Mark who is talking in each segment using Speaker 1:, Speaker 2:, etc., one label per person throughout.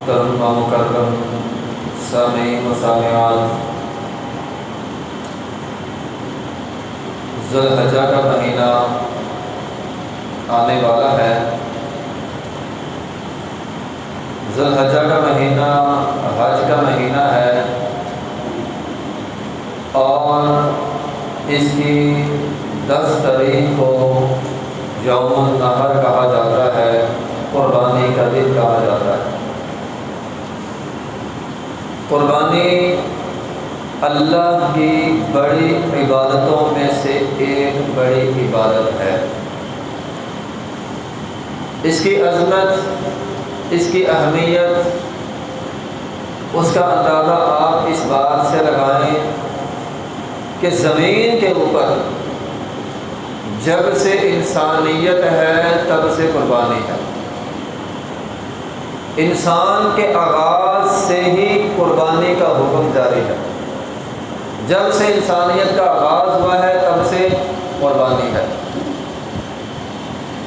Speaker 1: محترم و مکرم سامعین و سامعات، ذو الحجہ کا مہینہ آنے والا ہے۔ ذو الحجہ کا مہینہ حج کا مہینہ ہے اور اس کی 10 تاریخ کو یوم النحر کہا جاتا ہے، قربانی کا دن کہا جاتا ہے۔ قربانی اللہ کی بڑی عبادتوں میں سے ایک بڑی عبادت ہے۔ اس کی عظمت، اس کی اہمیت، اس کا اندازہ آپ اس بات سے لگائیں کہ زمین کے اوپر جب سے انسانیت ہے تب سے قربانی ہے۔ انسان کے آغاز سے ہی قربانی کا حکم جاری ہے۔ جب سے انسانیت کا آغاز ہوا ہے تب سے قربانی ہے۔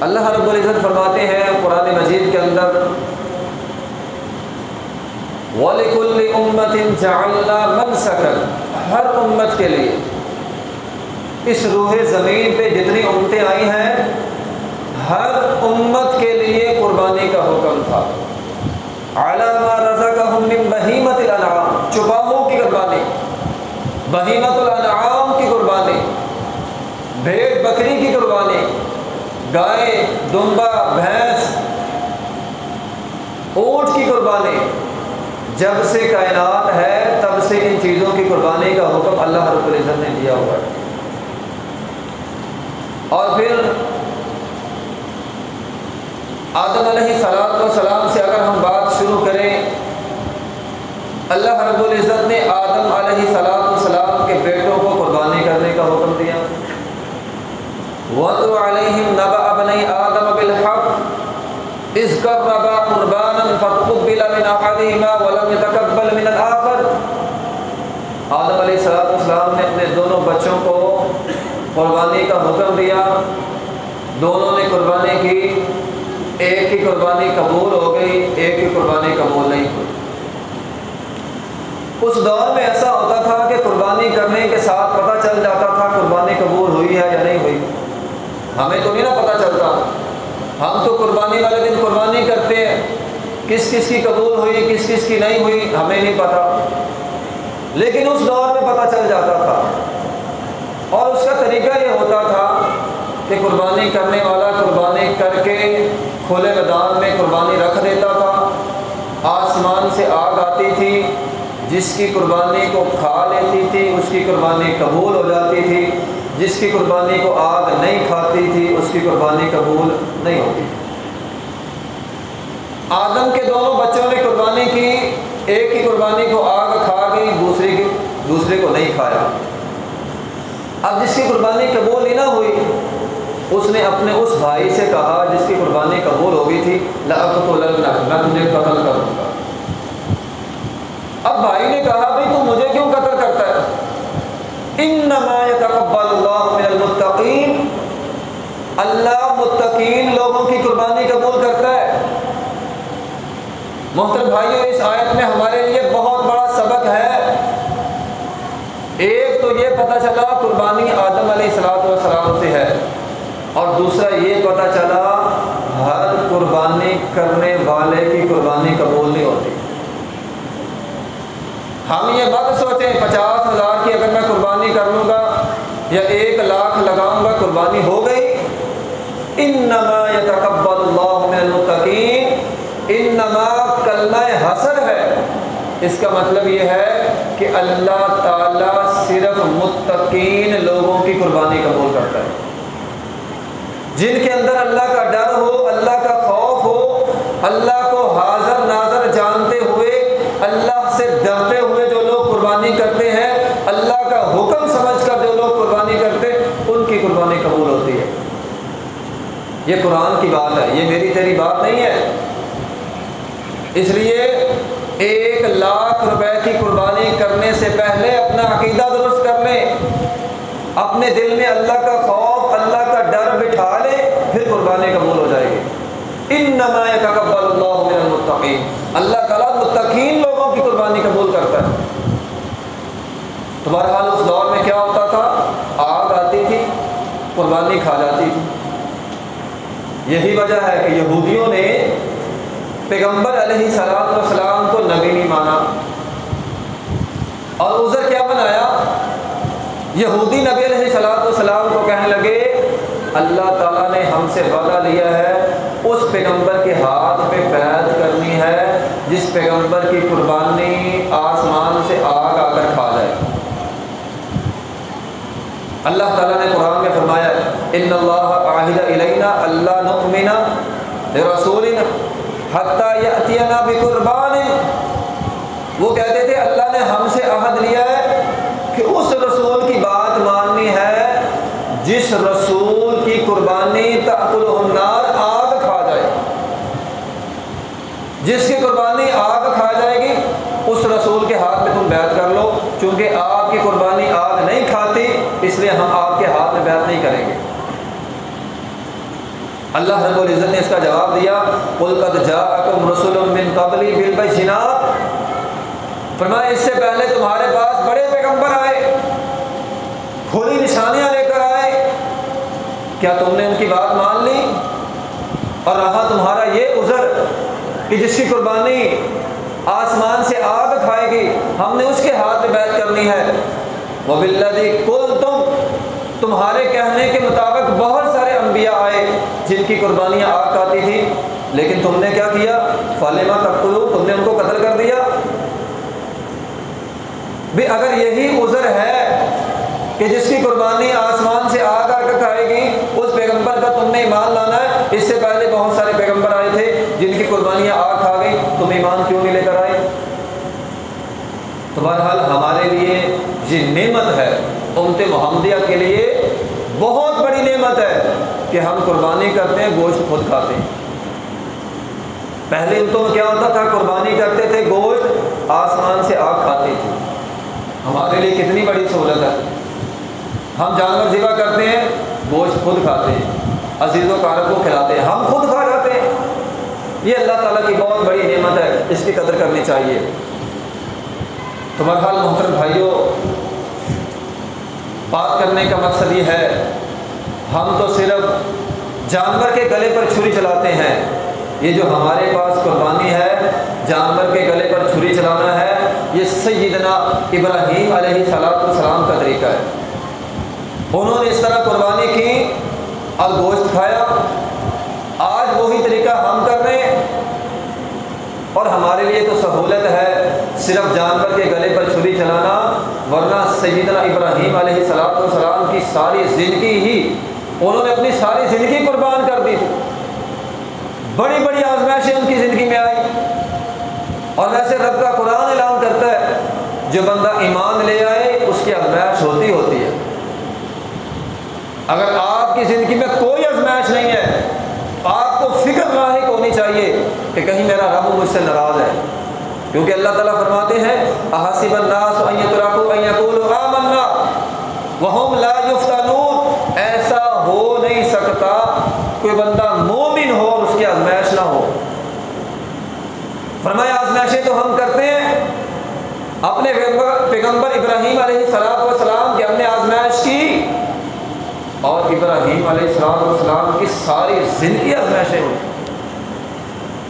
Speaker 1: اللہ رب العزت فرماتے ہیں قرآن مجید کے اندر، وَلِكُلِّ أُمَّةٍ جَعَلْنَا مَنْسَكًا، ہر امت کے لیے، اس روح زمین پہ جتنی امتیں آئی ہیں ہر امت کے لیے قربانی کا حکم تھا۔ عَلَىٰ مَا رَزَقَهُم مِّن بَهِیمَةِ الْأَنْعَامِ، چوپاہوں کی قربانی، بہیمۃ الانعام کی قربانی، بھیڑ بکری کی قربانی، گائے، دمبا، بھینس، اونٹ کی قربانی، جب سے کائنات ہے تب سے ان چیزوں کی قربانی کا حکم اللہ رب العزت نے دیا ہوا ہے۔ اور پھر آدم علیہ السلام سے اگر ہم بات شروع کریں، اللہ رب العزت نے آدم علیہ السلام کے بیٹوں کو قربانی کرنے کا حکم دیا۔ وَاتْلُ عَلَيْهِمْ نَبَأَ بَنِي آدَمَ بِالْحَقِّ إِذْ قَرَّبَا قُرْبَانًا فَتُقُبِّلَ مِنْ أَحَدِهِمَا وَلَمْ يَتَقَبَّلْ مِنَ الْآخَرِ۔ آدم علیہ السلام نے اپنے دونوں بچوں کو قربانی کا حکم دیا، دونوں نے قربانی کی، ایک کی قربانی قبول ہو گئی، ایک کی قربانی قبول نہیں ہوئی۔ اس دور میں ایسا ہوتا تھا کہ قربانی کرنے کے ساتھ پتہ چل جاتا تھا قربانی قبول ہوئی ہے یا نہیں ہوئی۔ ہمیں تو نہیں نا پتہ چلتا، ہم تو قربانی والے دن قربانی کرتے ہیں، کس کس کی قبول ہوئی کس کس کی نہیں ہوئی ہمیں نہیں پتہ، لیکن اس دور میں پتہ چل جاتا تھا۔ اور اس کا طریقہ یہ ہوتا تھا کہ قربانی کرنے والا قربانی کر کے کھلے میدان میں قربانی رکھ دیتا تھا، آسمان سے آگ آتی تھی، جس کی قربانی کو کھا لیتی تھی اس کی قربانی قبول ہو جاتی تھی، جس کی قربانی کو آگ نہیں کھاتی تھی اس کی قربانی قبول نہیں ہوتی تھی۔ آدم کے دونوں بچوں نے قربانی کی، ایک کی قربانی کو آگ کھا گئی، دوسرے کو نہیں کھایا۔ اب جس کی قربانی قبول ہی نہ ہوئی اس نے اپنے اس بھائی سے کہا جس کی قربانی قبول ہو گئی تھی، لَأَقْتُلَنَّكَ، میں تجھے قتل کروں گا۔ اب بھائی نے کہا بھئی تو مجھے کیوں قتل کرتا ہے؟ اِنَّمَا يَتَقَبَّلُ اللَّهُ مِنَ الْمُتَّقِينَ، اللہ متقین لوگوں کی قربانی قبول کرتا ہے۔ محترم بھائیو، اس آیت میں ہمارے لیے بہت بڑا سبق ہے۔ ایک تو یہ پتہ چلا قربانی آدم علیہ السلام سے ہے، اور دوسرا یہ پتہ چلا ہر قربانی کرنے والے کی قربانی قبول نہیں ہوتی۔ ہم یہ مت سوچیں 50,000 کی اگر میں قربانی کر لوں گا یا 1,00,000 لگاؤں گا قربانی ہو گئی۔ انما یتقبل اللہ من المتقین، انما کلمہ حصر ہے، اس کا مطلب یہ ہے کہ اللہ تعالیٰ صرف متقین لوگوں کی قربانی قبول کرتا ہے، جن کے اندر اللہ کا ڈر ہو، اللہ کا خوف ہو، اللہ کو حاضر ناظر جانتے ہوئے، اللہ سے ڈرتے ہوئے جو لوگ قربانی کرتے ہیں، اللہ کا حکم سمجھ کر جو لوگ قربانی کرتے ہیں، ان کی قربانی قبول ہوتی ہے۔ یہ قرآن کی بات ہے، یہ میری تیری بات نہیں ہے۔ اس لیے 1,00,000 روپے کی قربانی کرنے سے پہلے اپنا عقیدہ درست کر لیں، اپنے دل میں اللہ کا خوف، اللہ کا ڈر بٹھا لیں، پھر قربانی قبول ہو جائے گی۔ انما یتقبل اللہ من المتقین۔ اللہ تعالیٰ متقین لوگوں کی قربانی قبول کرتا ہے۔ تو بہرحال اس دور میں کیا ہوتا تھا، آگ آتی تھی، قربانی کھا جاتی تھی۔ یہی وجہ ہے کہ یہودیوں نے پیغمبر علیہ السلام کو نبی نہیں مانا، اور عذر کیا بنایا، یہودی نبی علیہ السلام کو کہنے لگے اللہ تعالیٰ نے ہم سے وعدہ لیا ہے اس پیغمبر کے ہاتھ پہ بیعت کرنی ہے جس پیغمبر کی قربانی آسمان سے آگ آ کر کھا جائے۔ اللہ تعالیٰ نے قرآن میں فرمایا ان اللہ عہد الینا اللہ نؤمن لرسول حتی یأتینا بقربان، وہ کہتے تھے اللہ نے ہم سے عہد لیا ہے کہ اس رسول کی بات ماننی ہے جس رسول کی قربانی تأکلہ النار، آگ کھا جائے، جس کی قربانی آگ کھا جائے گی اس رسول کے ہاتھ میں تم بیعت کر لو، چونکہ آپ کی قربانی آگ نہیں کھاتی اس لیے ہم آپ کے ہاتھ میں بیعت نہیں کریں گے۔ اللہ رب العزت نے اس کا جواب دیا قل قد جاءکم رسل من قبلی بالبینات، فرمایا اس سے پہلے تمہارے پاس بڑے پیغمبر آئے، کھلی نشانیاں لے کر آئے، کیا تم نے ان کی بات مان لی؟ اور رہا تمہارا یہ عذر کہ جس کی قربانی آسمان سے آگ کھائے گی ہم نے اس کے ہاتھ میں بیعت کرنی ہے۔ وَبِالَّذِي قُلْتُمْ، تمہارے کہنے کے مطابق بہت سارے انبیاء آئے جن کی قربانیاں آگ کھاتی تھی، لیکن تم نے کیا کیا، فَلِمَ تَقْتُلُونَ، تم نے ان کو قتل کر دیا۔ بھی اگر یہی عذر ہے کہ جس کی قربانی آسمان سے آگ آ کر کھائے گی اس پیغمبر کا تم نے ایمان لانا ہے، اس سے پہلے بہت سارے پیغمبر آئے تھے جن کی قربانیاں آگ کھا گئی، تم ایمان کیوں نہیں لے کر آئے؟ تو بہرحال ہمارے لیے یہ نعمت ہے، امت محمدیہ کے لیے بہت بڑی نعمت ہے کہ ہم قربانی کرتے ہیں، گوشت خود کھاتے ہیں۔ پہلے امتوں میں کیا ہوتا تھا، قربانی کرتے تھے، گوشت آسمان سے آگ کھاتے تھے۔ ہمارے لیے کتنی بڑی سہولت ہے، ہم جانور ذبح کرتے ہیں، گوشت خود کھاتے ہیں، عزیز و اقارب کو کھلاتے ہیں، ہم خود کھا جاتے ہیں۔ یہ اللہ تعالیٰ کی بہت بڑی نعمت ہے، اس کی قدر کرنی چاہیے۔ تو بہرحال محترم بھائیوں، بات کرنے کا مقصد یہ ہے ہم تو صرف جانور کے گلے پر چھری چلاتے ہیں، یہ جو ہمارے پاس قربانی ہے جانور کے گلے پر چھری چلانا ہے، یہ سیدنا ابراہیم علیہ السلام کا طریقہ ہے۔ انہوں نے اس طرح قربانی کی اور گوشت کھایا، آج وہی طریقہ ہم کر رہے ہیں، اور ہمارے لیے تو سہولت ہے صرف جانور کے گلے پر چھری چلانا، ورنہ سیدنا ابراہیم علیہ السلام کی ساری زندگی ہی انہوں نے اپنی ساری زندگی قربان کر دی تھی، بڑی بڑی آزمائشیں ان کی زندگی میں آئی۔ اور ویسے رب کا قرآن اعلان کرتا ہے جو بندہ ایمان لے آئے اس کی آزمائش ہوتی ہے۔ اگر آپ کی زندگی میں کوئی آزمائش نہیں ہے، آپ کو فکر لاحق ہونی چاہیے کہ کہیں میرا رب مجھ سے ناراض ہے، کیونکہ اللہ تعالیٰ فرماتے ہیں احسب الناس ان یترکوا ان یقولوا آمنا وہم لا یفتنون، ایسا ہو نہیں سکتا کوئی بندہ مومن ہو اور اس کی آزمائش نہ ہو۔ فرمایا آزمائشیں تو ہم کرتے ہیں، اپنے پیغمبر ابراہیم علیہ السلام کی ہم نے آزمائش کی، اور ابراہیم علیہ السلام کی ساری زندگی آزمائشیں ہوئی،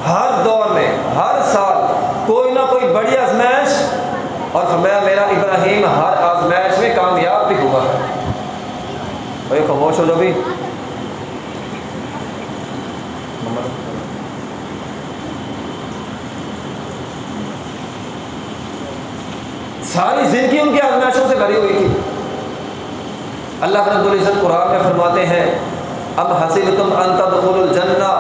Speaker 1: ہر دور میں ہر سال کوئی نہ کوئی بڑی آزمائش، اور فرمایا میرا ابراہیم ہر آزمائش میں کامیاب بھی ہوا ہے۔ بھائی خاموش ہو جو بھی، ساری زندگی ان کی آزمائشوں سے بھری ہوئی تھی۔ اللہ رب العزت قرآن میں فرماتے ہیں ام حسبتم ان تدخلوا الجنہ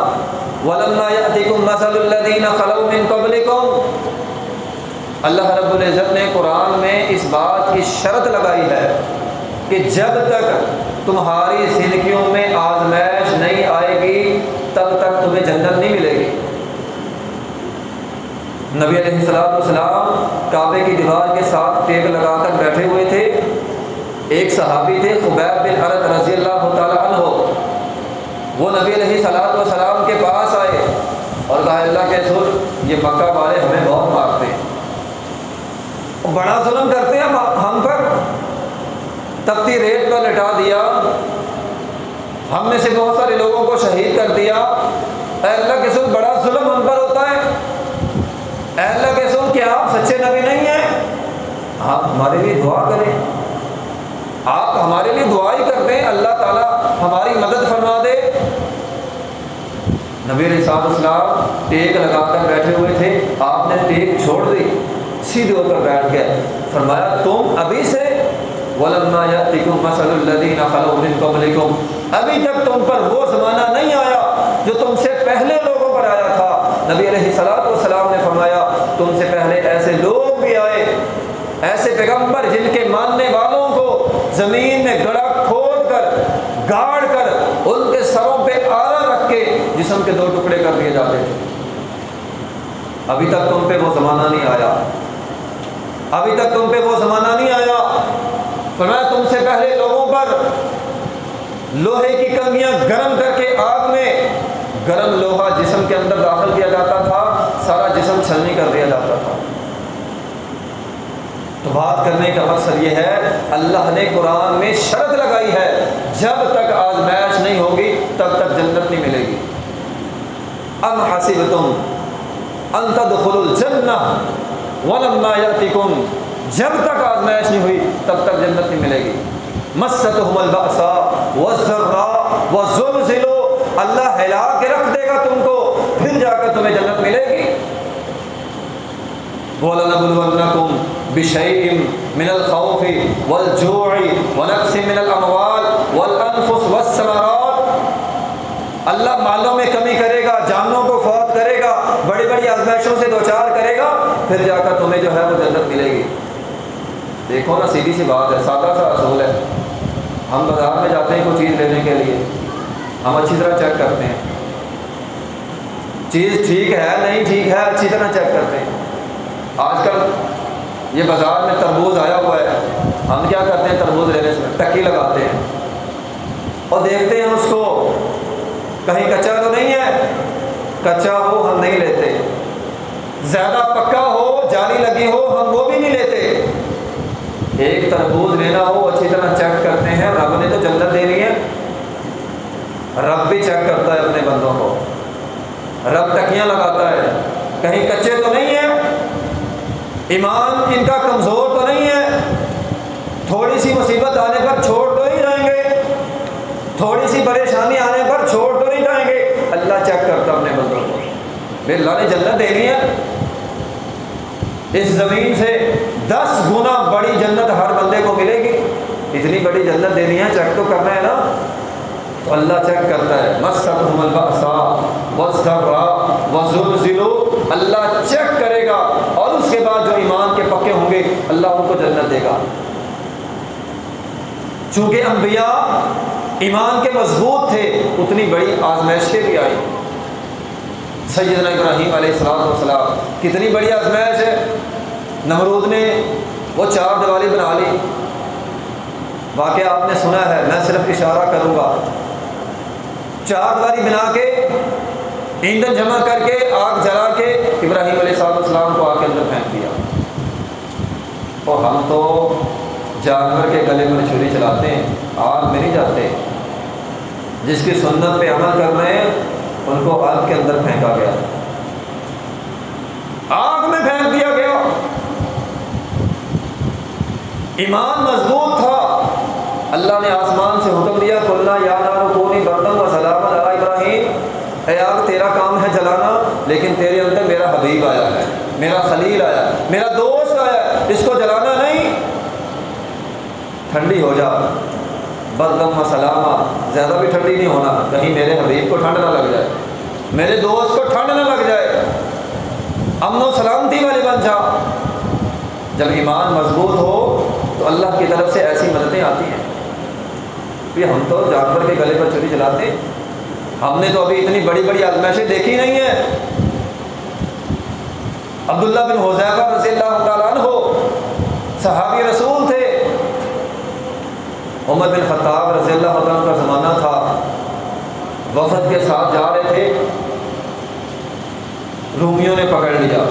Speaker 1: ولما یأتکم مثل الذین خلوا من قبلکم، اللہ رب العزت نے قرآن میں اس بات کی شرط لگائی ہے کہ جب تک تمہاری زندگیوں میں آزمائش نہیں آئے گی تب تک تمہیں جنت نہیں ملے گی۔ نبی علیہ السلام کعبے کی دیوار کے ساتھ ٹیک لگا کر بیٹھے ہوئے تھے، ایک صحابی تھے خبیب بن عرط رضی اللہ تعالیٰ عنہ، وہ نبی علیہ السلام کے پاس آئے اور کہا اللہ کے رسول یہ مکہ والے ہمیں بہت مارتے ہیں، بڑا ظلم کرتے ہیں ہم پر، تپتی ریت پر لٹا دیا، ہم میں سے بہت سارے لوگوں کو شہید کر دیا، اے اللہ کے رسول بڑا ظلم ہم پر ہوتا ہے، اے اللہ کے رسول کیا آپ سچے نبی نہیں ہیں؟ آپ ہمارے لیے دعا کریں، آپ ہمارے لیے دعا ہی کر دیں، اللہ تعالیٰ ہماری مدد فرما دے۔ نبی علیہ السلام ٹیک لگا کر بیٹھے ہوئے تھے، آپ نے ٹیک چھوڑ دی، سیدھے ہو کر بیٹھ گئے، فرمایا تم ابھی سے وَلَمَّا يَأْتِكُمْ مَثَلُ الَّذِينَ خَلَوْا مِن قَبْلِكُمْ، ابھی تک تم پر وہ زمانہ نہیں آیا جو تم سے پہلے لوگوں پر آیا تھا۔ نبی علیہ السلام نے فرمایا تم سے پہلے ایسے لوگ بھی آئے، ایسے پیغمبر جن کے ماننے والوں کو زمین میں گڑھا کھود کر گاڑ کر ان کے سروں پہ آرا رکھ کے جسم کے 2 ٹکڑے کر دیے جاتے تھے، ابھی تک تم پہ وہ زمانہ نہیں آیا، ابھی تک تم پہ وہ زمانہ نہیں آیا۔ فرمایا تم سے پہلے لوگوں پر لوہے کی کنگیاں گرم کر کے آگ میں گرم لوہا جسم کے اندر داخل کیا جاتا تھا، سارا جسم چھلنی کر دیا جاتا تھا۔ تو بات کرنے کا مقصد یہ ہے اللہ نے قرآن میں شرط لگائی ہے جب تک آزمائش نہیں ہوگی تب تک جنت نہیں ملے گی۔ ام حسبتم ان تدخلوا الجنہ ولما یأتکم، جب تک آزمائش نہیں ہوئی تب تک جنت نہیں ملے گی۔ مستہم البأساء والضراء وزلزلوا، اللہ ہلا کے رکھ دے گا تم کو، پھر جا کر تمہیں جنت ملے گی۔ وَلَنَبْلُوَنَّكُمْ بِشَيْءٍ مِّنَ الْخَوْفِ وَالْجُوعِ وَنَقْصٍ مِّنَ الْأَمْوَالِ وَالْأَنفُسِ وَالثَّمَرَاتِ، اللہ مالوں میں کمی کرے گا، جانوں کو فوت کرے گا، بڑی بڑی آزمائشوں سے دوچار کرے گا، پھر جا کر تمہیں جو ہے وہ جنت ملے گی۔ دیکھو نا سیدھی سی بات ہے، سادہ سا اصول ہے۔ ہم بازار میں جاتے ہیں کوئی چیز لینے کے لیے، ہم اچھی طرح چیک کرتے ہیں چیز ٹھیک ہے نہیں ٹھیک ہے، اچھی طرح چیک کرتے ہیں۔ آج کل یہ بازار میں تربوز آیا ہوا ہے، ہم کیا کرتے ہیں تربوز لینے سے ٹکی لگاتے ہیں اور دیکھتے ہیں اس کو کہیں کچا تو نہیں ہے، کچا ہو ہم نہیں لیتے، زیادہ پکا ہو جالی لگی ہو ہم وہ بھی نہیں لیتے۔ ایک تربوز لینا ہو اچھی طرح چیک کرتے ہیں، رب نے تو جنت دینی ہے، رب بھی چیک کرتا ہے اپنے بندوں کو، رب ٹکیاں لگاتا ہے کہیں کچے تو نہیں ہیں، ایمان ان کا کمزور تو نہیں ہے، تھوڑی سی مصیبت آنے پر چھوڑ تو نہیں جائیں گے، تھوڑی سی پریشانی آنے پر چھوڑ تو نہیں جائیں گے۔ اللہ چیک کرتا اپنے بندوں کو، اللہ نے جنت دینی ہے، اس زمین سے 10 گنا بڑی جنت ہر بندے کو ملے گی، اتنی بڑی جنت دینی ہے، چیک تو کرنا ہے نا، تو اللہ چیک کرتا ہے۔ مستہم البأساء والضراء وزلزلوا، اللہ چیک کرے گا اور اس کے بعد جو ایمان کے پکے ہوں گے اللہ ان کو جنت دے گا۔ چونکہ انبیاء ایمان کے مضبوط تھے اتنی بڑی آزمائشیں بھی آئی۔ سیدنا ابراہیم علیہ السلام کتنی بڑی آزمائش ہے، نمرود نے وہ 4 دیوالی بنا لی، واقعہ آپ نے سنا ہے، میں صرف اشارہ کروں گا۔ 4 دیوالی بنا کے ایندھن جمع کر کے آگ جلا کے ابراہیم علیہ السلام کو آگ کے اندر پھینک دیا، اور ہم تو جانور کے گلے پر چھری چلاتے ہیں، آگ میں نہیں جاتے۔ جس کی سنت پہ عمل کر رہے ہیں ان کو آگ کے اندر پھینکا گیا، آگ میں پھینک دیا گیا۔ ایمان مضبوط تھا، اللہ نے آسمان سے حکم دیا، قلنا یا نار کونی بردا وسلاما علی ابراہیم، اے آگ تیرا کام ہے جلانا، لیکن تیرے اندر میرا حبیب آیا ہے، میرا خلیل آیا ہے، میرا دوست آیا ہے، اس کو جلانا نہیں، ٹھنڈی ہو جا، بردم و سلاما، زیادہ بھی ٹھنڈی نہیں ہونا، کہیں میرے حبیب کو ٹھنڈ نہ لگ جائے، میرے دوست کو ٹھنڈ نہ لگ جائے، امن و سلامتی والے بن جا۔ جب ایمان مضبوط ہو تو اللہ کی طرف سے ایسی مددیں آتی ہیں۔ کہ ہم تو جانور کے گلے پر چھری چلاتے ہیں، ہم نے تو ابھی اتنی بڑی بڑی آزمائشیں دیکھی نہیں ہیں۔ عبداللہ بن حذیفہ رضی اللہ تعالیٰ عنہ صحابی رسول تھے، عمر بن خطاب رضی اللہ عنہ کا زمانہ تھا، وفد کے ساتھ جا رہے تھے، رومیوں نے پکڑ لیا،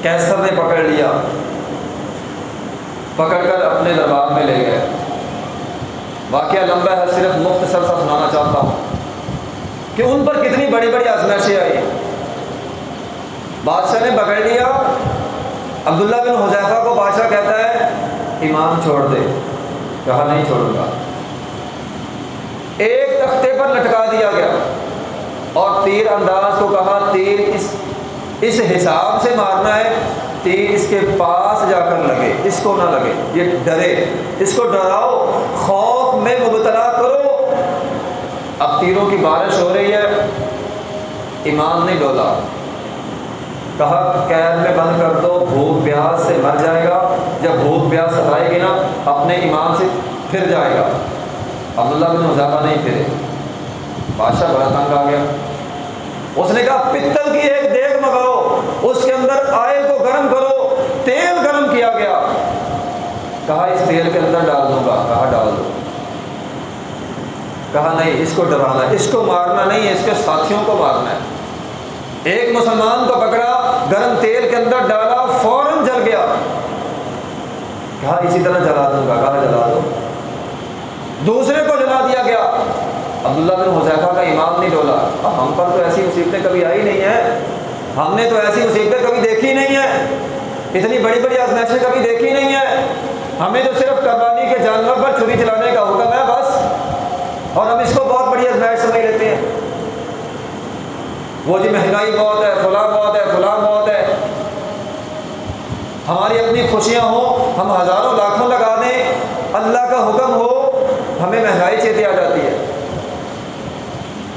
Speaker 1: کیسر نے پکڑ لیا، پکڑ کر اپنے دربار میں لے گئے۔ واقعہ لمبا ہے، صرف مختصر سا سنانا چاہتا ہوں کہ ان پر کتنی بڑی بڑی آزمائشیں آئی۔ بادشاہ نے پکڑ لیا، عبداللہ بن حذیفہ کو بادشاہ کہتا ہے ایمان چھوڑ دے، کہا نہیں چھوڑوں گا۔ ایک تختے پر لٹکا دیا گیا اور تیر انداز کو کہا تیر اس حساب سے مارنا ہے، تیر اس کے پاس جا کر لگے، اس کو نہ لگے، یہ ڈرے، اس کو ڈراؤ، خوف میں مبتلا کرو۔ اب تیروں کی بارش ہو رہی ہے، ایمان نہیں ڈولا، کہا قید میں بند کر دو، بھوک پیاس سے مر جائے گا، جب بھوک پیاس ستائے گی نا اپنے ایمان سے پھر جائے گا۔ عبداللہ بن حذیفہ نہیں پھرے، بادشاہ بڑا تنگ آ گیا۔ اس نے کہا پتل کی ایک دیگ منگاؤ، اس کے اندر آئل کو گرم کرو، تیل گرم کیا گیا، کہا اس تیل کے اندر ڈال دوں گا، کہا ڈال دو، کہا نہیں اس کو ڈرانا ہے، اس کو مارنا نہیں ہے، اس کے ساتھیوں کو مارنا ہے۔ ایک مسلمان کو پکڑا، گرم تیل کے اندر ڈالا، فوراً جل گیا، کہا اسی طرح جلا دوں گا، کہا جلا دو، دوسرے کو جلا دیا گیا۔ عبداللہ بن حذیفہ کا ایمان نہیں ڈولا، ہم پر تو ایسی مصیبتیں کبھی آئی نہیں ہیں، ہم نے تو ایسی مصیبتیں کبھی دیکھی نہیں ہیں، اتنی بڑی بڑی آزمائشیں کبھی دیکھی نہیں ہیں، ہمیں تو صرف قربانی کے جانور پر چھری چلانے کا حکم ہے بس، اور ہم اس کو بہت بڑی آزمائش سمجھ لیتے ہیں۔ وہ جی مہنگائی بہت ہے، فلاں بہت ہے، فلاں بہت ہے، ہماری اپنی خوشیاں ہوں، ہم ہزاروں لاکھوں لگا دیں، اللہ کا حکم ہو ہمیں مہنگائی چیتے آ جاتی ہے۔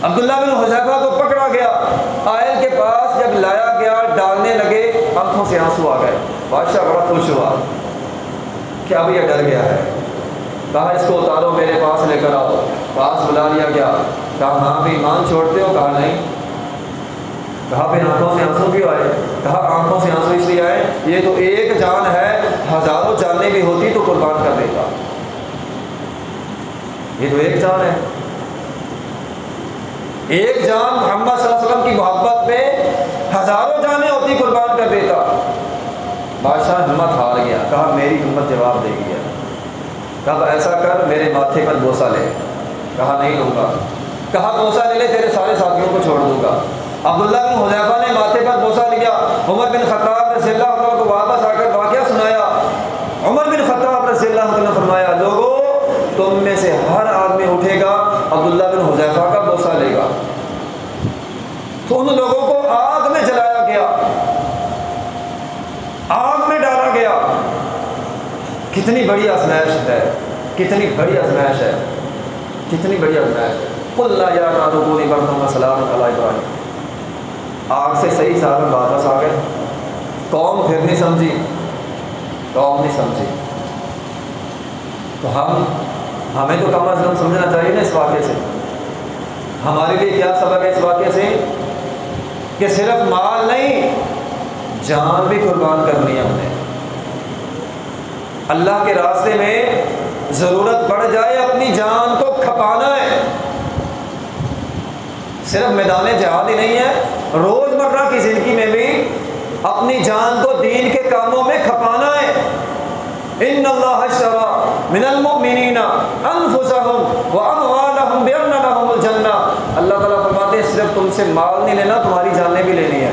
Speaker 1: عبداللہ بن حذیفہ کو پکڑا گیا، آئل کے پاس جب لایا گیا، ڈالنے لگے، آنکھوں سے آنسو آ گئے۔ بادشاہ بڑا خوش ہوا کہ اب یہ ڈر گیا ہے، کہا اس کو اتارو، میرے پاس لے کر آؤ، پاس بلا لیا گیا، کہا ہاں بھی ایمان چھوڑتے ہو، کہا نہیں، کہا پھر آنکھوں سے آنسو کیوں آئے، کہا آنکھوں سے آنسو اس لیے آئے یہ تو ایک جان ہے، ہزاروں جانیں بھی ہوتی تو قربان کر دیتا، یہ تو ایک جان ہے، ایک جان محمد صلی اللہ علیہ وسلم کی محبت پہ ہزاروں جانیں ہوتی قربان کر دیتا۔ بادشاہ ہمت ہار گیا، کہا میری ہمت جواب دے گی، کہا ایسا کر میرے ماتھے پر بوسہ لے، کہا نہیں لوں گا، کہا بوسہ لے لے، تیرے سارے ساتھیوں کو چھوڑ دوں گا۔ عبداللہ بن حذیفہ نے ماتھے پر بوسہ لیا، عمر بن خطاب رضی اللہ عنہ کو واپس آ کر واقعہ سنایا۔ عمر بن خطاب رضی اللہ عنہ نے فرمایا لوگوں تم میں سے ہر آدمی اٹھے گا عبداللہ بن حذیفہ کا بوسہ لے گا، تو ان لوگوں کو آگ میں جلایا گیا، آگ میں ڈالا گیا۔ کتنی بڑی آزمائش ہے، کتنی بڑی آزمائش ہے، کتنی بڑی آزمائش ہے۔ قُلْنَا يَا نَارُ كُونِي بَرْدًا وَسَلَامًا عَلَىٰ إِبْرَاهِيمَ، آگ سے صحیح سالم واپس آ گئے، قوم پھر نہیں سمجھی، قوم نہیں سمجھی، تو ہمیں تو کم از کم سمجھنا چاہیے نا اس واقعے سے، ہمارے لیے کیا سبق ہے اس واقعے سے کہ صرف مال نہیں، جان بھی قربان کرنی ہے ہم نے، اللہ کے راستے میں ضرورت پڑ جائے اپنی جان کو کھپانا ہے۔ صرف میدان جہاد ہی نہیں ہے، روزمرہ کی زندگی میں بھی اپنی جان کو دین کے کاموں میں کھپانا ہے۔ ان اللہ اشتری من المؤمنین انفسهم واموالهم بان لهم الجنہ، اللہ تعالیٰ فرماتے ہیں صرف تم سے مال نہیں لینا، تمہاری جانیں بھی لینی ہے،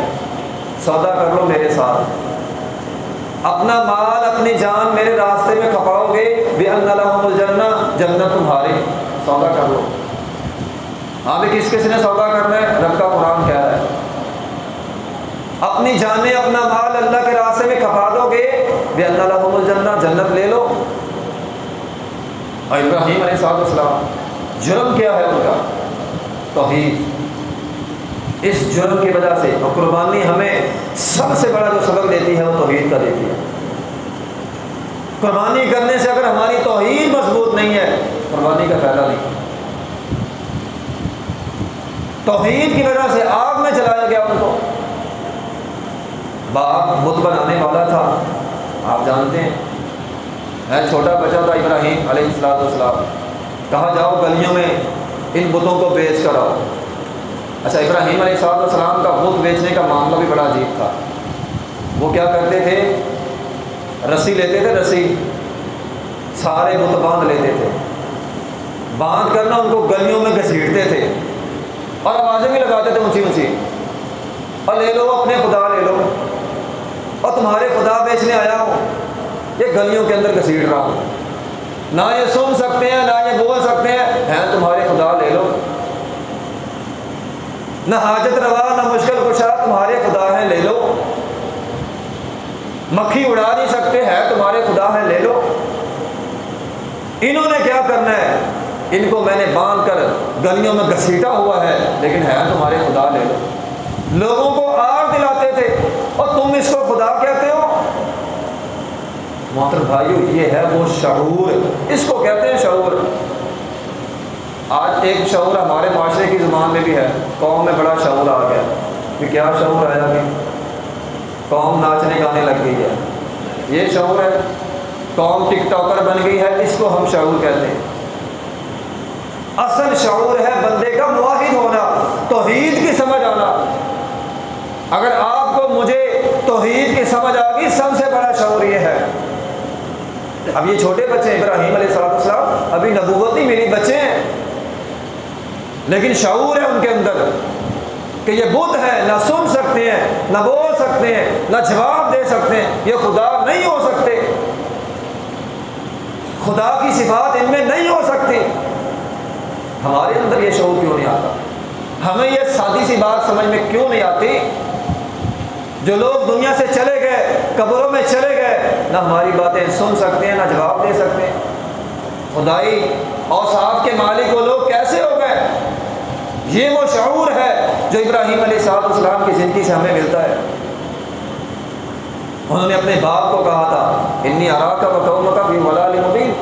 Speaker 1: سودا کر لو میرے ساتھ، اپنا مال اپنی جان میرے راستے میں کھپاؤ گے، بان لهم الجنہ، جنت تمہاری، سودا کر لو۔ ہاں بھی کس نے سودا کرنا ہے؟ رب کا قرآن کہہ رہا ہے اپنی جانیں اپنا مال اللہ کے راستے میں کھپا دو گے، بِأَنَّ لَهُمُ الْجَنَّةَ، جنت لے لو۔ اور ابراہیم علیہ السلام جرم کیا ہے ان کا؟ توحید، اس جرم کی وجہ سے، اور قربانی ہمیں سب سے بڑا جو سبق دیتی ہے وہ توحید کا دیتی ہے۔ قربانی کرنے سے اگر ہماری توحید مضبوط نہیں ہے، قربانی کا فائدہ نہیں۔ توحید کی وجہ سے آگ میں جلایا گیا ان کو۔ باپ بت بنانے والا تھا، آپ جانتے ہیں، چھوٹا بچہ تھا ابراہیم علیہ السلام، کہا جاؤ گلیوں میں ان بتوں کو بیچ کر آؤ، اچھا، ابراہیم علیہ السلام کا بت بیچنے کا معاملہ بھی بڑا عجیب تھا۔ وہ کیا کرتے تھے؟ رسی لیتے تھے، رسی سارے بت باندھ لیتے تھے، باندھ کرنا ان کو گلیوں میں گھسیٹتے تھے اور آوازیں بھی لگاتے تھے اونچی اونچی، اور لے لو اپنے خدا لے لو، اور تمہارے خدا بیچنے آیا ہوں، یہ گلیوں کے اندر گھسیٹ رہا ہوں، نہ یہ سن سکتے ہیں نہ یہ بول سکتے ہیں تمہارے خدا لے لو، نہ حاجت روا نہ مشکل کشا تمہارے خدا ہیں لے لو، مکھی اڑا نہیں سکتے ہیں تمہارے خدا ہیں لے لو۔ انہوں نے کیا کرنا ہے؟ ان کو میں نے باندھ کر گلیوں میں گھسیٹا ہوا ہے، لیکن ہے تمہارے خدا لے لو۔ لوگوں کو آگ دلاتے تھے اور تم اس کو خدا کہتے ہو۔ محترم بھائیو، یہ ہے وہ شعور، اس کو کہتے ہیں شعور۔ آج ایک شعور ہمارے معاشرے کی زبان میں بھی ہے، قوم میں بڑا شعور آ گیا کہ کیا شعور آیا کہ قوم ناچنے گانے لگ گئی ہے، یہ شعور ہے۔ قوم ٹک ٹاکر بن گئی ہے، اس کو ہم شعور کہتے ہیں۔ اصل شعور ہے بندے کا موحد ہونا، توحید کی سمجھ آنا۔ اگر آپ کو مجھے توحید کی سمجھ آ گئی، سب سے بڑا شعور یہ ہے۔ اب یہ چھوٹے بچے ہیں، ابراہیم علیہ السلام ابھی نبوت نہیں ملی، بچے ہیں، لیکن شعور ہے ان کے اندر کہ یہ بت ہے، نہ سن سکتے ہیں نہ بول سکتے ہیں نہ جواب دے سکتے ہیں، یہ خدا نہیں ہو سکتے، خدا کی صفات ان میں نہیں ہو سکتی۔ ہمارے اندر یہ شعور کیوں نہیں آتا؟ ہمیں یہ سادی سی بات سمجھ میں کیوں نہیں آتی؟ جو لوگ دنیا سے چلے گئے، قبروں میں چلے گئے، نہ ہماری باتیں سن سکتے ہیں نہ جواب دے سکتے ہیں۔ خدائی اوصاف کے مالک وہ لوگ کیسے ہو گئے؟ یہ وہ شعور ہے جو ابراہیم علیہ السلام کی زندگی سے ہمیں ملتا ہے۔ انہوں نے اپنے باپ کو کہا تھا انی اراک و قومک فی ضلال مبین،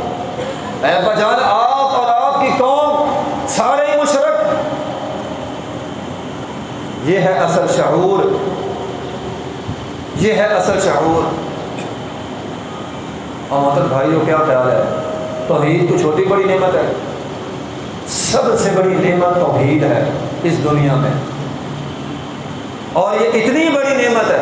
Speaker 1: اے ابا جان آپ اور آپ کی قوم سارے ہی مشرک۔ یہ ہے اصل شعور، یہ ہے اصل شعور۔ اور محترم بھائیوں، کیا خیال ہے؟ توحید تو چھوٹی بڑی نعمت ہے، سب سے بڑی نعمت توحید ہے اس دنیا میں، اور یہ اتنی بڑی نعمت ہے،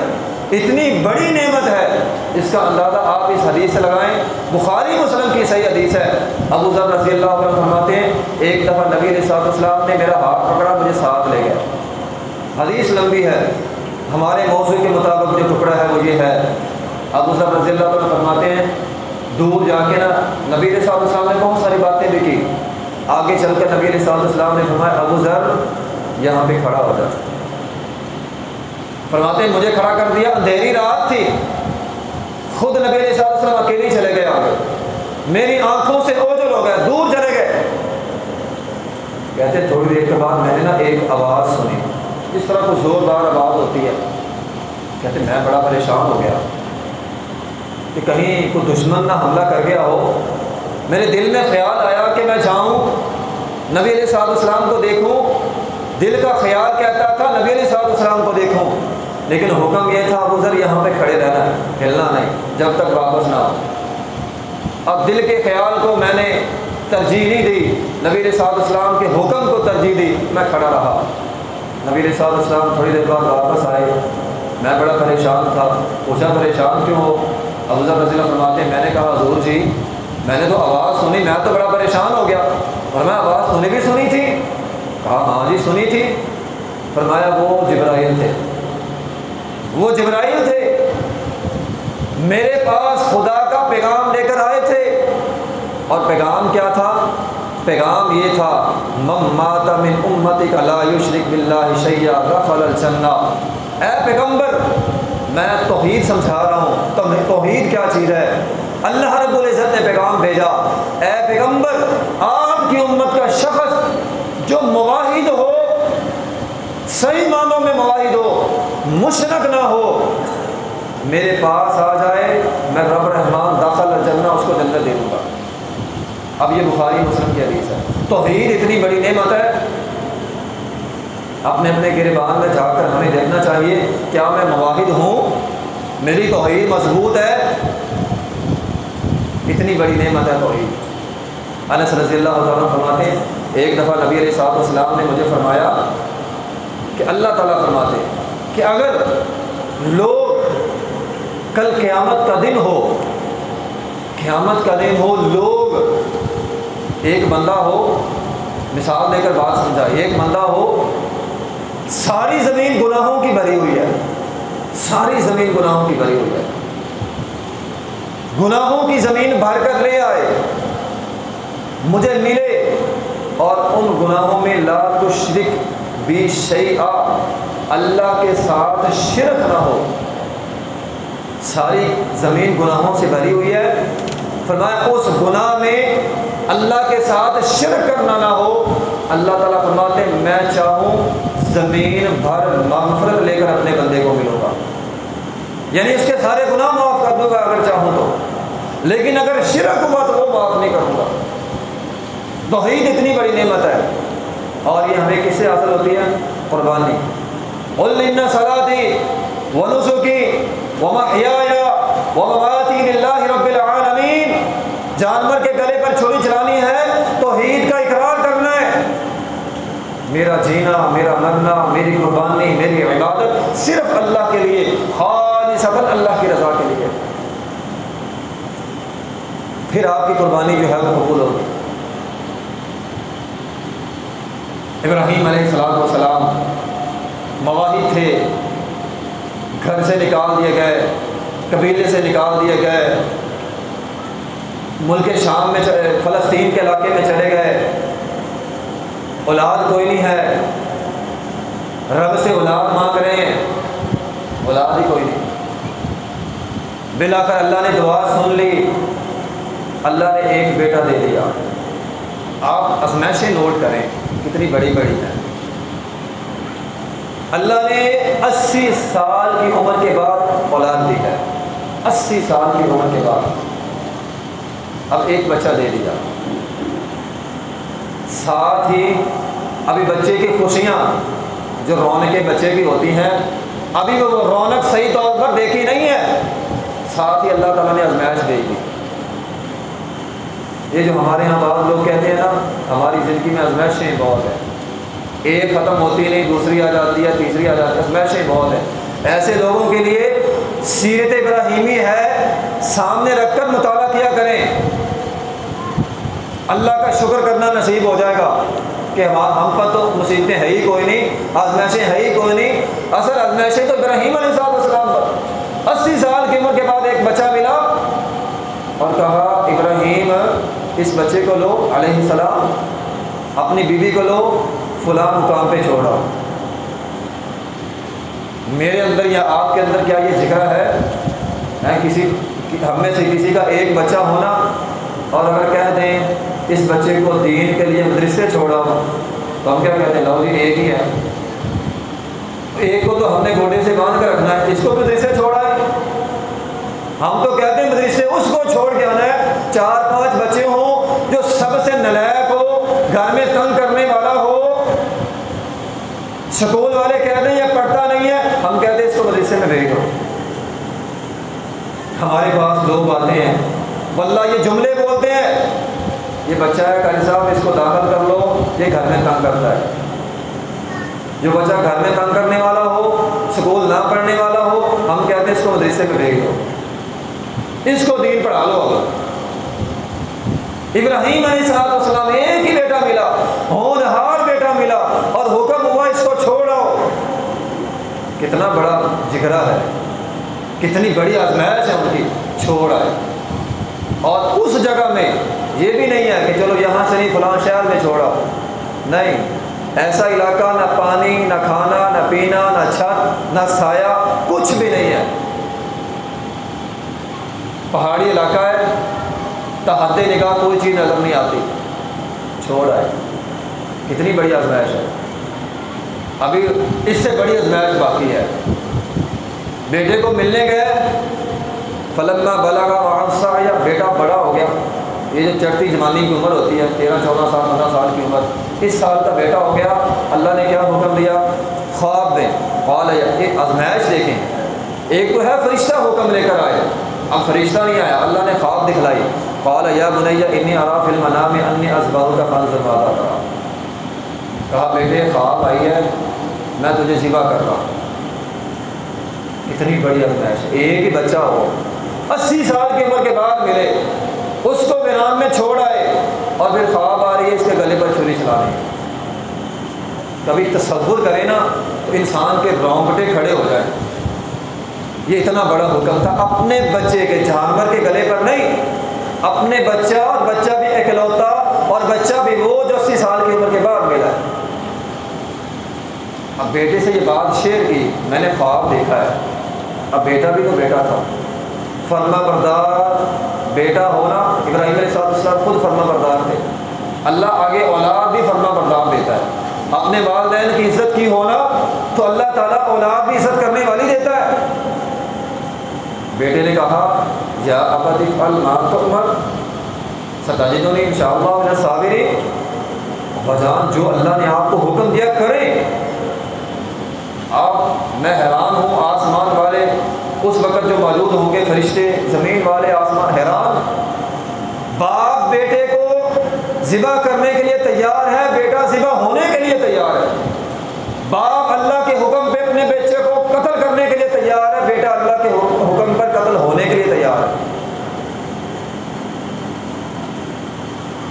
Speaker 1: اتنی بڑی نعمت ہے، اس کا اندازہ آپ اس حدیث سے لگائیں۔ بخاری مسلم کی صحیح حدیث ہے، ابو ذر رضی اللہ عنہ فرماتے ہیں ایک دفعہ نبی علیہ السلام نے میرا ہاتھ پکڑا، مجھے ساتھ لے گئے۔ حدیث لمبی ہے، ہمارے موضوع کے مطابق جو ٹکڑا ہے وہ یہ ہے۔ ابو ذر رضی اللہ عنہ فرماتے ہیں دور جا کے نا نبی علیہ السلام نے بہت ساری باتیں بھی کی، آگے چل کر نبی علیہ السلام نے فرمایا ابو ذر یہاں پہ کھڑا ہو جا۔ فرماتے ہیں مجھے کھڑا کر دیا، اندھیری رات تھی، خود نبی علیہ السلام اکیلے چلے گئے آگے، میری آنکھوں سے اوجھل ہو گئے، دور چلے گئے۔ کہتے تھوڑی دیر کے بعد میں نے نا ایک آواز سنی، اس طرح کوئی زوردار آواز ہوتی ہے۔ کہتے میں بڑا پریشان ہو گیا کہ کہیں کوئی دشمن نہ حملہ کر گیا ہو۔ میرے دل میں خیال آیا کہ میں جاؤں نبی علیہ السلام کو دیکھوں، دل کا خیال کہتا تھا نبی علیہ السلام کو دیکھوں، لیکن حکم یہ تھا ابو ذر یہاں پہ کھڑے رہنا ہے، ہلنا نہیں جب تک واپس نہ ہو۔ اب دل کے خیال کو میں نے ترجیح نہیں دی، نبی علیہ السلام کے حکم کو ترجیح دی، میں کھڑا رہا۔ نبی علیہ السلام تھوڑی دیر بعد واپس آئے، میں بڑا پریشان تھا، پوچھا پریشان کیوں ہو؟ ابو ذر رضی اللہ فرماتے ہیں میں نے کہا حضور جی میں نے تو آواز سنی، میں تو بڑا پریشان ہو گیا، اور میں آواز تم نے بھی سنی تھی؟ کہا ہاں جی سنی تھی۔ فرمایا وہ جبرائیل تھے، وہ جبرائیل تھے، میرے پاس خدا کا پیغام لے کر آئے تھے۔ اور پیغام کیا تھا؟ پیغام یہ تھا من مات من امتک لا یشرک باللہ شیئا دخل الجنہ۔ اے پیغمبر میں توحید سمجھا رہا ہوں، توحید کیا چیز ہے؟ اللہ رب العزت نے پیغام بھیجا، اے پیغمبر آپ کی امت کا شخص جو موحد ہو، صحیح معنوں میں موحد ہو، مشرک نہ ہو، میرے پاس آ جائے، میں رب رحمان داخل الجنہ اس کو جنت دے دوں گا۔ اب یہ بخاری مسلم کی حدیث ہے۔ توحید اتنی بڑی نعمت ہے، اپنے اپنے گریبان میں جا کر ہمیں دیکھنا چاہیے کیا میں موحد ہوں، میری توحید مضبوط ہے؟ اتنی بڑی نعمت ہے توحید۔ انس رضی اللہ عنہ فرماتے ہیں ایک دفعہ نبی علیہ السلام نے مجھے فرمایا کہ اللہ تعالیٰ فرماتے ہیں کہ اگر لوگ کل قیامت کا دن ہو، قیامت کا دن ہو، لوگ ایک بندہ ہو، مثال دے کر بات سمجھائے، ایک بندہ ہو ساری زمین گناہوں کی بھری ہوئی ہے، ساری زمین گناہوں کی بھری ہوئی ہے، گناہوں کی زمین بھر کر لے آئے، مجھے ملے اور ان گناہوں میں لا تشرک بی شیئا، اللہ کے ساتھ شرک نہ ہو، ساری زمین گناہوں سے بھری ہوئی ہے، فرمایا اس گناہ میں اللہ کے ساتھ شرک کرنا نہ ہو، اللہ تعالیٰ فرماتے ہیں میں چاہوں زمین بھر مغفرت لے کر اپنے بندے کو ملوں گا، یعنی اس کے سارے گناہ معاف کر دوں گا اگر چاہوں تو، لیکن اگر شرک ہوا تو وہ معاف نہیں کروں گا۔ توحید اتنی بڑی نعمت ہے، اور یہ ہمیں کس سے حاصل ہوتی ہے؟ قربانی۔ قل ان صلاتی ونسکی ومحیای ومماتی للہ رب العالمین، جانور کے گلے پر چھری چلانی ہے، توحید کا اقرار کرنا ہے، میرا جینا، میرا مرنا، میری قربانی، میری عبادت صرف اللہ کے لیے، خالصتاً اللہ کی رضا کے لیے، پھر آپ کی قربانی جو ہے وہ قبول ہوگی۔ ابراہیم علیہ السلام مواہد تھے، گھر سے نکال دیے گئے، قبیلے سے نکال دیے گئے، ملک شام میں فلسطین کے علاقے میں چلے گئے، اولاد کوئی نہیں ہے، رب سے اولاد مانگ رہے ہیں، اولاد ہی کوئی نہیں، بلا کر اللہ نے دعا سن لی، اللہ نے ایک بیٹا دے دیا۔ آپ آزمائشیں نوٹ کریں کتنی بڑی بڑی ہیں، اللہ نے 80 سال کی عمر کے بعد اولاد دی ہے، 80 سال کی عمر کے بعد اب ایک بچہ دے دیا، ساتھ ہی ابھی بچے کی خوشیاں جو رونقیں بچے کی ہوتی ہیں ابھی وہ رونق صحیح طور پر دیکھی نہیں ہے، ساتھ ہی اللہ تعالیٰ نے آزمائش دے دی۔ یہ جو ہمارے ہاں بعض لوگ کہتے ہیں نا ہماری زندگی میں آزمائشیں بہت ہیں، ایک ختم ہوتی نہیں، دوسری آ جاتی ہے، تیسری آ جاتی ہے، آزمائشیں بہت ہیں، ایسے لوگوں کے لیے سیرت ابراہیمی ہے، سامنے رکھ کر مطالعہ کیا کریں، اللہ کا شکر کرنا نصیب ہو جائے گا کہ ہم پر تو مصیبتیں ہے ہی کوئی نہیں، آزمائشیں ہے ہی کوئی نہیں، اصل آزمائشیں تو ابراہیم علیہ السلام پر 80 سال کی عمر کے بعد ایک بچہ ملا اور کہا ابراہیم اس بچے کو لو علیہ السلام، اپنی بیوی کو لو، فلاں مقام پہ چھوڑا، میرے اندر یا آپ کے اندر کیا یہ جگرا ہے کسی ہم میں سے کسی کا ایک بچہ ہونا اور اگر کہہ دیں اس بچے کو دین کے لیے مدرسے چھوڑا تو ہم کیا کہتے ہیں؟ لو جی ایک ہی ہے، ایک کو تو ہم نے گوڈے سے باندھ کر رکھنا ہے، اس کو مدرسے چھوڑا ہے، ہم تو کہتے ہیں مدرسے اس کو چھوڑ کے آنا ہے، 4-5 بچے ہوں جو سب سے نالائق ہو، گھر میں تنگ کرنے والا ہو، سکول والے کہہ دیں یہ پڑھتا نہیں ہے، ہم کہتے ہیں اس کو مدرسے میں بھیج دو۔ ہمارے پاس لوگ آتے ہیں واللہ یہ جملے بولتے ہیں، یہ بچہ ہے قاری صاحب اس کو داخل کر لو، یہ گھر میں تنگ کرتا ہے۔ جو بچہ گھر میں تنگ کرنے والا ہو، سکول نہ پڑھنے والا ہو، ہم کہتے ہیں اس کو مدرسے میں بھیج دو، اس کو دین پڑھا لو۔ ابراہیم علیہ السلام ایک ہی بیٹا ملا، ہونہار بیٹا ملا اور حکم ہوا اس کو چھوڑو، کتنا بڑا جگرا ہے، کتنی بڑی آزمائش ہے ان کی، چھوڑ آئے۔ اور اس جگہ میں یہ بھی نہیں ہے کہ چلو یہاں سے نہیں فلاں شہر میں چھوڑا، نہیں، ایسا علاقہ نہ پانی نہ کھانا نہ پینا نہ چھت نہ سایہ، کچھ بھی نہیں ہے، پہاڑی علاقہ ہے، تحت نگاہ کوئی چیز نظر نہیں آتی، چھوڑ آئے، کتنی بڑی آزمائش ہے۔ ابھی اس سے بڑی آزمائش باقی ہے۔ بیٹے کو ملنے گئے، فلما بلغ معه السعي، بیٹا بڑا ہو گیا، یہ جو چڑھتی جوانی کی عمر ہوتی ہے 13-14 سال 15 سال کی عمر، اس سال کا بیٹا ہو گیا، اللہ نے کیا حکم دیا؟ خواب دیں، قال، ایک آزمائش دیکھیں، ایک تو ہے فرشتہ حکم لے کر آئے، اب فرشتہ نہیں آیا، اللہ نے خواب دکھلائی، قال یا بنی انی ارى فی المنام انی اذبحک فانظر ماذا تری، کہا بیٹے خواب آئی ہے، میں تجھے ذبح کر رہا ہوں۔ اتنی بڑی آزمائش، ایک ہی بچہ ہو 80 سال کی عمر کے بعد ملے، اس کو ویران میں چھوڑ آئے اور پھر خواب آ رہی ہے اس کے گلے پر چھری چلا رہی ہے۔ کبھی تصور کریں نا تو انسان کے رونگٹے کھڑے ہو جائیں۔ یہ اتنا بڑا حکم تھا اپنے بچے کے، جانور کے گلے پر نہیں، اپنے بچہ، اور بچہ بھی اکلوتا، اور بچہ بھی وہ جو 80 سال کی عمر کے بعد ملا ہے۔ اب بیٹے سے یہ بات شیئر کی، میں نے خواب دیکھا ہے۔ اب بیٹا بھی تو بیٹا تھا، فرما بردار بیٹا ہونا، ابراہیم علیہ السلام خود فرما بردار تھے، اللہ آگے اولاد بھی فرما بردار دیتا ہے۔ اپنے والدین کی عزت کی ہونا تو اللہ تعالیٰ اولاد بھی عزت کرنے والی دیتا ہے۔ بیٹے نے کہا یا ابت افعل ما تؤمر ستجدنی ان شاء اللہ من الصابرین، بجان جو اللہ نے آپ کو حکم دیا کریں۔ اب میں حیران ہوں، آسمان والے اس وقت جو موجود ہوں گے فرشتے، زمین والے، آسمان حیران، باپ بیٹے کو ذبح کرنے کے لیے تیار ہے، بیٹا ذبح ہونے کے لیے تیار ہے۔ باپ اللہ کے حکم پہ اپنے بچے کو قتل کرنے کے لیے تیار ہے، بیٹا اللہ کے حکم پر قتل ہونے کے لیے تیار ہے۔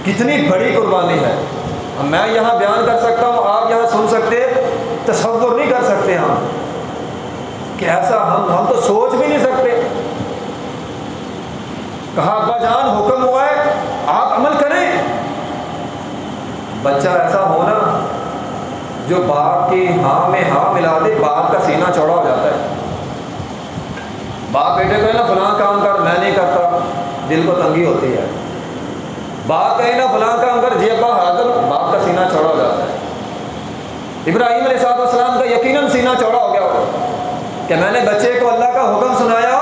Speaker 1: کتنی بڑی قربانی ہے، میں یہاں بیان کر سکتا ہوں، آپ یہاں سن سکتے، تصور نہیں کر سکتے ہم کہ ایسا ہم تو سوچ بھی نہیں سکتے۔ کہا ابا جان حکم ہوا ہے آپ عمل کریں۔ بچہ ایسا ہونا جو باپ کی ہاں میں ہاں ملا دے، باپ کا سینہ چوڑا ہو جاتا ہے۔ باپ بیٹے کہے نا فلاں کام کر، میں نہیں کرتا، دل کو تنگی ہوتی ہے۔ باپ کہے نا فلاں کام کر، جی ابا حاضر، باپ کا سینہ چوڑا ہو جاتا ہے۔ ابراہیم علیہ السلام کا یقیناً سینہ چوڑا ہو گیا ہوگا کہ میں نے بچے کو اللہ کا حکم سنایا،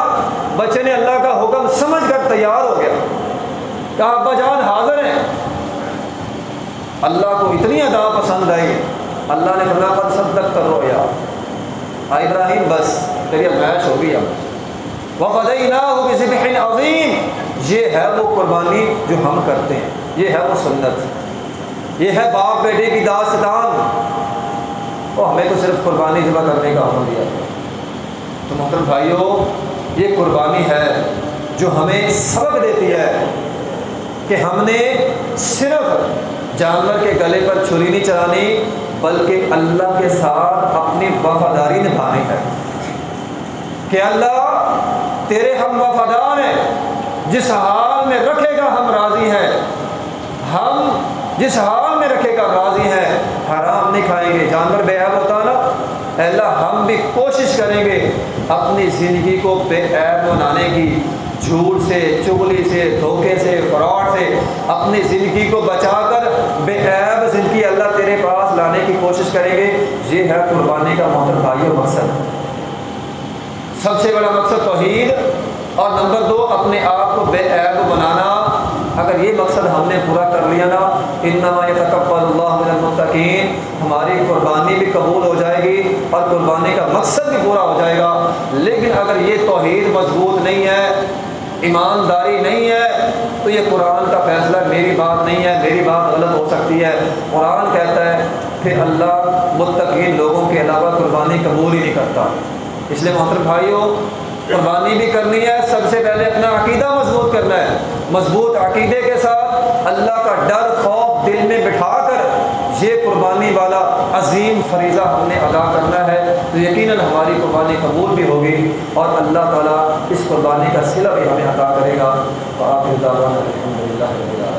Speaker 1: بچے نے اللہ کا حکم سمجھ کر تیار ہو گیا، کہا ابا جان حاضر ہیں۔ اللہ کو اتنی ادا پسند آئی، اللہ نے فرمایا قد صدقت الرؤیا، ابراہیم بس تیری عمائش ہو گئی۔ اب وفدیناہ بذبح عظیم، یہ ہے وہ قربانی جو ہم کرتے ہیں، یہ ہے وہ سنت، یہ ہے باپ بیٹے کی داستان۔ اور ہمیں تو صرف قربانی ذبح کرنے کا حکم دیا گیا۔ تو محترم بھائیوں، یہ قربانی ہے جو ہمیں سبق دیتی ہے کہ ہم نے صرف جانور کے گلے پر چھری نہیں چلانی، بلکہ اللہ کے ساتھ اپنی وفاداری نبھانی ہے کہ اللہ تیرے ہم وفادار ہیں، جس حال میں رکھے گا ہم راضی ہیں، ہم جس حال میں رکھے گا راضی ہیں، حرام نہیں کھائیں گے۔ جانور بے عیب ہوتا نا، اے اللہ ہم بھی کوشش کریں گے اپنی زندگی کو بے عیب بنانے کی، جھوٹ سے، چغلی سے، دھوکے سے، فراڈ سے اپنی زندگی کو بچا کر بے عیب زندگی اللہ تیرے پاس لانے کی کوشش کریں گے۔ یہ ہے قربانی کا محترم بھائیو مقصد۔ سب سے بڑا مقصد توحید، اور نمبر 2 اپنے آپ کو بے عیب بنانا۔ اگر یہ مقصد ہم نے پورا کر لیا نا، انما یتقبل اللہ من المتقین، ہماری قربانی بھی قبول ہو جائے گی اور قربانی کا مقصد بھی پورا ہو جائے گا۔ لیکن اگر یہ توحید مضبوط نہیں ہے، ایمانداری نہیں ہے، تو یہ قرآن کا فیصلہ میری بات نہیں ہے، میری بات غلط ہو سکتی ہے۔ قرآن کہتا ہے پھر اللہ متقین لوگوں کے علاوہ قربانی قبول ہی نہیں کرتا۔ اس لیے محترم بھائیوں، قربانی بھی کرنی ہے، سب سے پہلے اپنا عقیدہ مضبوط کرنا ہے۔ مضبوط عقیدے کے ساتھ اللہ کا ڈر خوف دل میں بٹھا کر یہ قربانی والا عظیم فریضہ ہم نے ادا کرنا ہے، تو یقیناً ہماری قربانی قبول بھی ہوگی اور اللہ تعالیٰ اس قربانی کا صلہ بھی ہمیں عطا کرے گا۔ وآخر دعوانا الحمدللہ رب العالمین۔